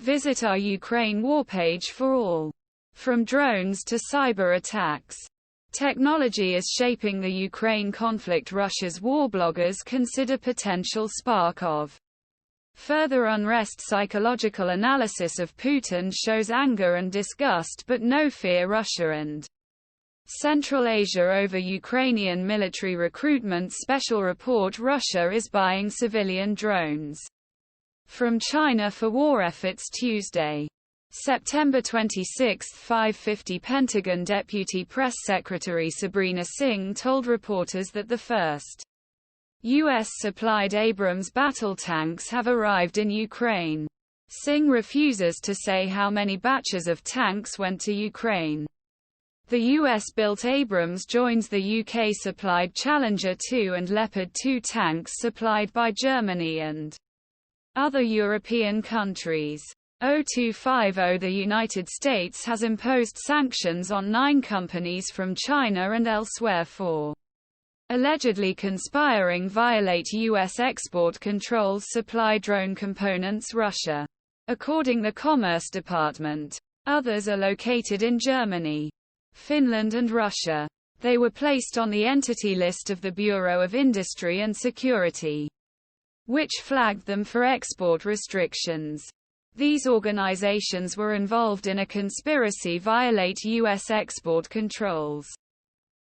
Visit our Ukraine war page for all. From drones to cyber attacks. Technology is shaping the Ukraine conflict. Russia's war bloggers consider potential spark of further unrest. Psychological analysis of Putin shows anger and disgust but no fear. Russia and Central Asia over Ukrainian military recruitment. Special report: Russia is buying civilian drones from China for war efforts. Tuesday, September 26, 5:50 Pentagon Deputy Press Secretary Sabrina Singh told reporters that the first US-supplied Abrams battle tanks have arrived in Ukraine. Singh refuses to say how many batches of tanks went to Ukraine. The US-built Abrams joins the UK-supplied Challenger 2 and Leopard 2 tanks supplied by Germany and other European countries. 0250 The United States has imposed sanctions on 9 companies from China and elsewhere for allegedly conspiring violate U.S. export controls. Supply drone components Russia. According the Commerce Department, others are located in Germany, Finland and Russia. They were placed on the entity list of the Bureau of Industry and Security, which flagged them for export restrictions. These organizations were involved in a conspiracy violate U.S. export controls,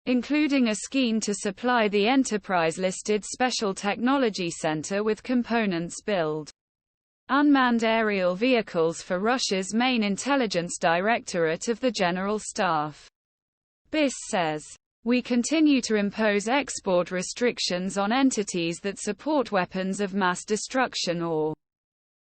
including a scheme to supply the enterprise-listed Special Technology Center with components build unmanned aerial vehicles for Russia's main intelligence directorate of the General Staff. BIS says, "We continue to impose export restrictions on entities that support weapons of mass destruction or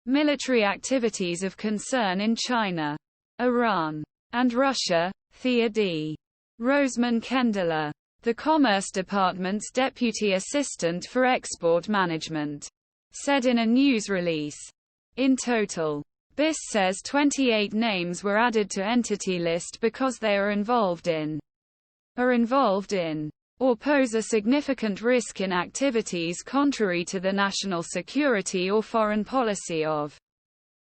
military activities of concern in China, Iran, and Russia." Thea D. Rozman Kendler, the Commerce Department's Deputy Assistant for Export Management, said in a news release. In total, BIS says 28 names were added to entity list because they are involved in, or pose a significant risk in activities contrary to the national security or foreign policy of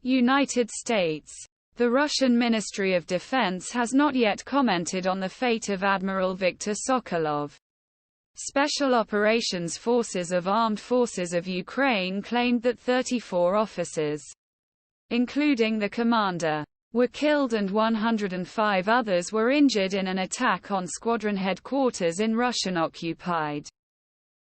United States. The Russian Ministry of Defense has not yet commented on the fate of Admiral Viktor Sokolov. Special Operations Forces of Armed Forces of Ukraine claimed that 34 officers, including the commander, were killed and 105 others were injured in an attack on squadron headquarters in Russian-occupied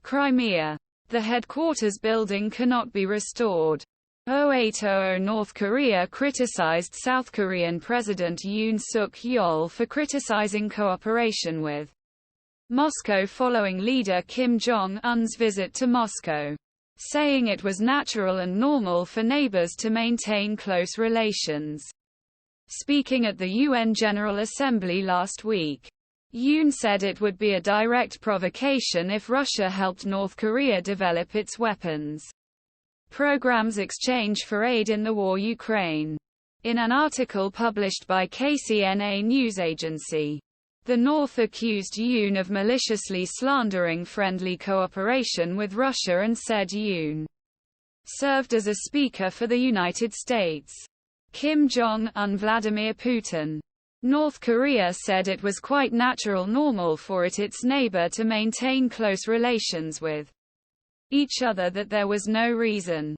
Crimea. The headquarters building cannot be restored. 0800 North Korea criticized South Korean President Yoon Suk Yeol for criticizing cooperation with Moscow following leader Kim Jong Un's visit to Moscow, saying it was natural and normal for neighbors to maintain close relations. Speaking at the UN General Assembly last week, Yoon said it would be a direct provocation if Russia helped North Korea develop its weapons programs exchange for aid in the war Ukraine. In an article published by KCNA news agency, the North accused Yoon of maliciously slandering friendly cooperation with Russia and said Yoon served as a speaker for the United States. Kim Jong Un Vladimir Putin. North Korea said it was quite normal for its neighbor to maintain close relations with each other, that there was no reason